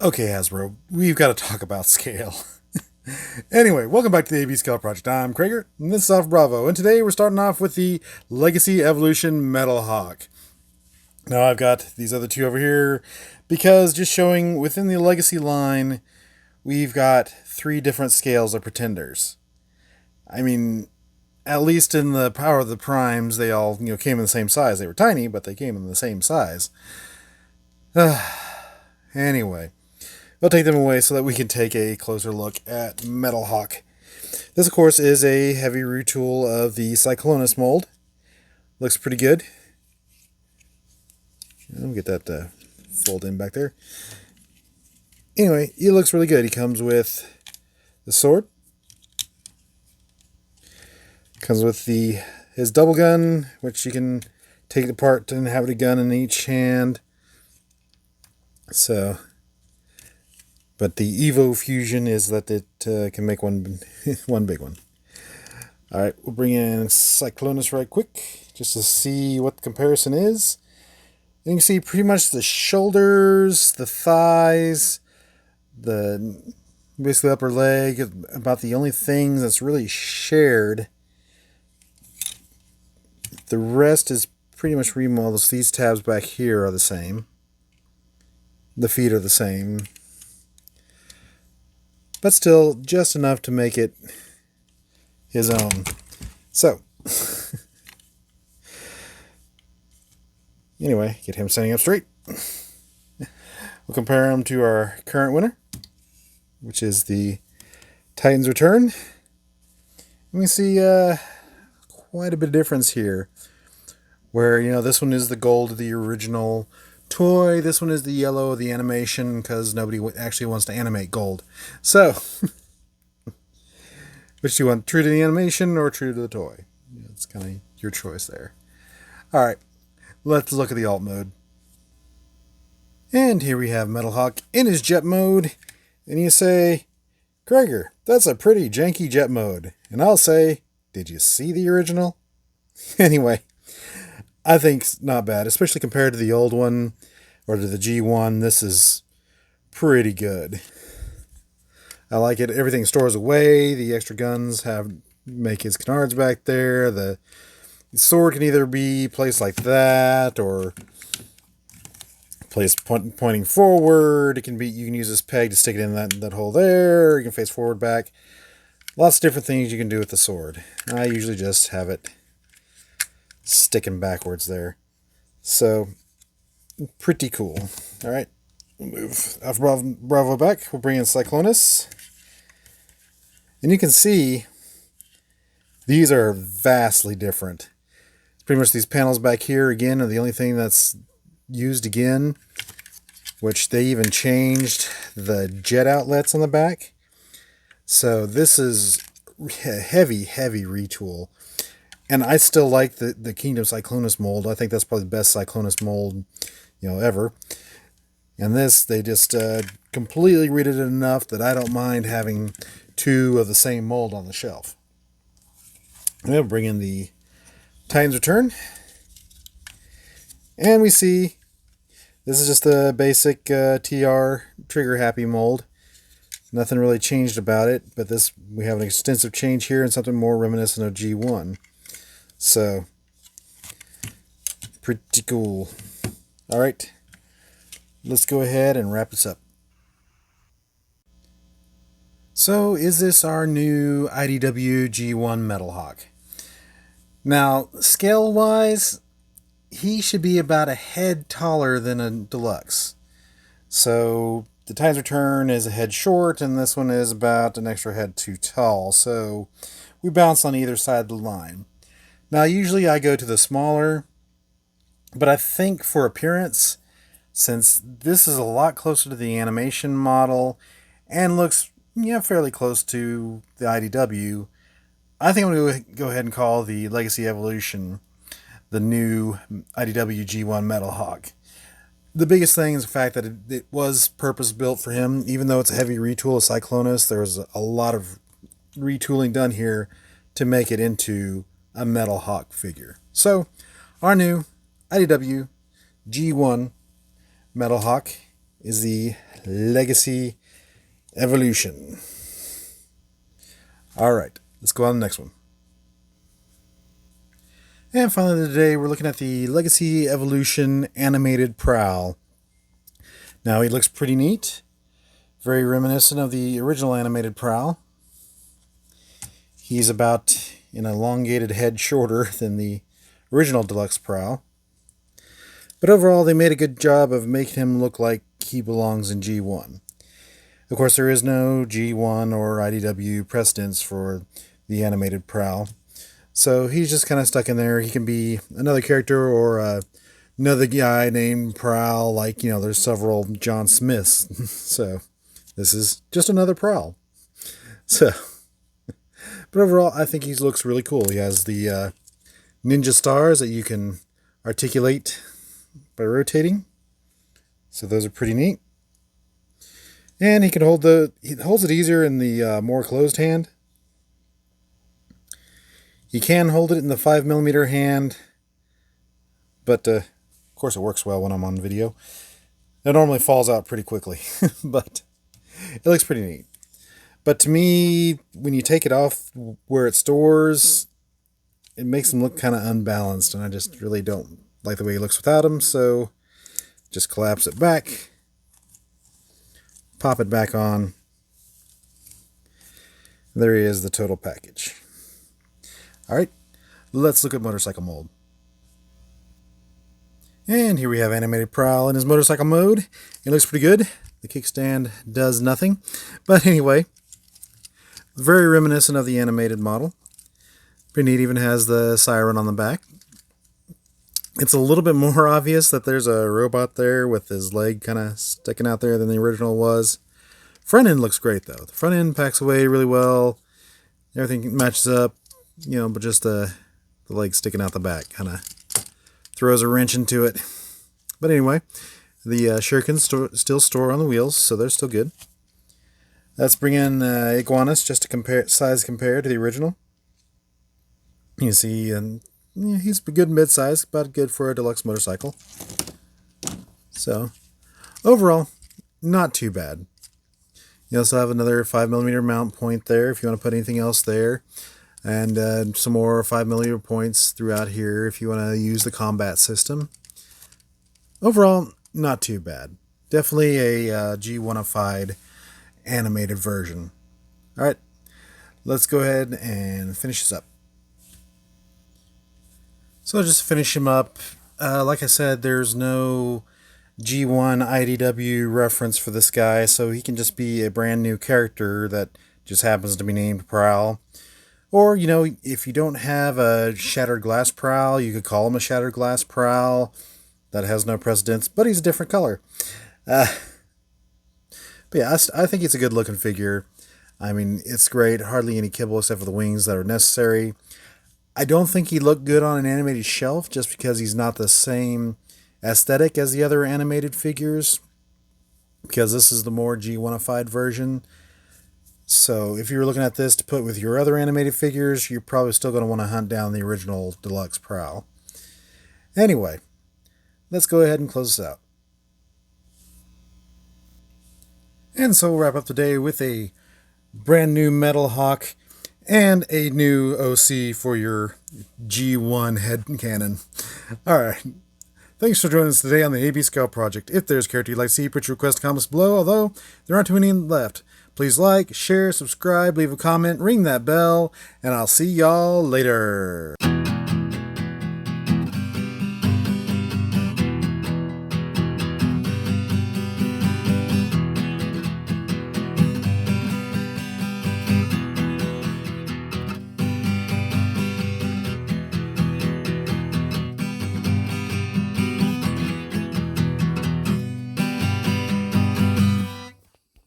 Okay, Hasbro, we've got to talk about scale. Anyway, welcome back to the AB Scale Project. I'm Krager, and this is Off Bravo, and today we're starting off with the Legacy Evolution Metalhawk. Now I've got these other two over here because just showing within the Legacy line, we've got three different scales of Pretenders. I mean, at least in the Power of the Primes, they all came in the same size. They were tiny, but they came in the same size. Anyway. I'll take them away so that we can take a closer look at Metalhawk. This, of course, is a heavy retool of the Cyclonus mold. Looks pretty good. I'll get that fold in back there. Anyway, he looks really good. He comes with the sword. Comes with his double gun, which you can take it apart and have a gun in each hand. But the Evo fusion is that it can make one big one. All right, we'll bring in Cyclonus right quick just to see what the comparison is. And you can see pretty much the shoulders, the thighs, basically the upper leg, about the only thing that's really shared. The rest is pretty much remodeled. So these tabs back here are the same. The feet are the same. But still, just enough to make it his own. So, anyway, get him standing up straight. We'll compare him to our current winner, which is the Titan's Return. And we see quite a bit of difference here. Where, this one is the gold of the original toy. This one is the yellow of the animation because nobody actually wants to animate gold. So, which do you want, true to the animation or true to the toy? It's kind of your choice there. All right, let's look at the alt mode. And here we have Metalhawk in his jet mode. And you say, Krager, that's a pretty janky jet mode. And I'll say, did you see the original? Anyway, I think it's not bad, especially compared to the old one or to the G1. This is pretty good. I like it. Everything stores away. The extra guns make his canards back there. The sword can either be placed like that or placed pointing forward. You can use this peg to stick it in that hole there. You can face forward, back. Lots of different things you can do with the sword. I usually just have it sticking backwards there. So, pretty cool. All right, we'll move Alpha Bravo back. We'll bring in Cyclonus. And you can see these are vastly different. Pretty much these panels back here, again, are the only thing that's used again, which they even changed the jet outlets on the back. So this is a heavy, heavy retool. And I still like the Kingdom Cyclonus mold. I think that's probably the best Cyclonus mold, ever. And this, they just completely redid it enough that I don't mind having two of the same mold on the shelf. And we'll bring in the Titan's Return. And we see this is just the basic TR trigger happy mold. Nothing really changed about it, but we have an extensive change here and something more reminiscent of G1. So, pretty cool. All right, let's go ahead and wrap this up. So, is this our new IDW G1 Metalhawk? Now, scale-wise, he should be about a head taller than a deluxe. So, the Titan's Return is a head short, and this one is about an extra head too tall. So, we bounce on either side of the line. Now, usually I go to the smaller, but I think for appearance, since this is a lot closer to the animation model and looks fairly close to the IDW, I think I'm going to go ahead and call the Legacy Evolution the new IDW G1 Metalhawk. The biggest thing is the fact that it was purpose-built for him. Even though it's a heavy retool of Cyclonus, there was a lot of retooling done here to make it into a Metalhawk figure. So, our new IDW G1 Metalhawk is the Legacy Evolution. Alright, let's go on to the next one. And finally today we're looking at the Legacy Evolution animated Prowl. Now he looks pretty neat. Very reminiscent of the original animated Prowl. He's about an elongated head shorter than the original Deluxe Prowl. But overall, they made a good job of making him look like he belongs in G1. Of course, there is no G1 or IDW precedence for the animated Prowl. So he's just kind of stuck in there. He can be another character or another guy named Prowl. Like, you know, there's several John Smiths. So this is just another Prowl. So, but overall, I think he looks really cool. He has the ninja stars that you can articulate by rotating. So those are pretty neat. And he holds it easier in the more closed hand. You can hold it in the 5mm hand, but of course it works well when I'm on video. It normally falls out pretty quickly, but it looks pretty neat. But to me, when you take it off where it stores, it makes him look kind of unbalanced, and I just really don't like the way he looks without him, so just collapse it back, pop it back on. There he is, the total package. Alright, let's look at motorcycle mode. And here we have animated Prowl in his motorcycle mode. It looks pretty good. The kickstand does nothing. But anyway, very reminiscent of the animated model. Pretty neat, even has the siren on the back. It's a little bit more obvious that there's a robot there with his leg kind of sticking out there than the original was. Front end looks great though. The front end packs away really well. Everything matches up. You know, but just the leg sticking out the back kind of throws a wrench into it. But anyway, the shurikens still store on the wheels, so they're still good. Let's bring in iguanas just to size compare to the original. You can see he's a good mid-size, about good for a deluxe motorcycle. So overall, not too bad. You also have another 5mm mount point there if you want to put anything else there. And some more 5mm points throughout here if you want to use the combat system. Overall, not too bad. Definitely a G1-ified animated version. Alright, let's go ahead and finish this up. So just to finish him up, like I said, there's no G1 IDW reference for this guy, so he can just be a brand new character that just happens to be named Prowl. Or, you know, if you don't have a Shattered Glass Prowl, you could call him a Shattered Glass Prowl. That has no precedence, but he's a different color. But yeah, I think it's a good looking figure. I mean, it's great. Hardly any kibble except for the wings that are necessary. I don't think he looked good on an animated shelf just because he's not the same aesthetic as the other animated figures. Because this is the more G1-ified version. So if you were looking at this to put with your other animated figures, you're probably still going to want to hunt down the original Deluxe Prowl. Anyway, let's go ahead and close this out. And so we'll wrap up today with a brand new Metalhawk and a new OC for your G1 head cannon. Alright. Thanks for joining us today on the AB Scout Project. If there's a character you'd like to see, put your request comments below, although there aren't too many left. Please like, share, subscribe, leave a comment, ring that bell, and I'll see y'all later.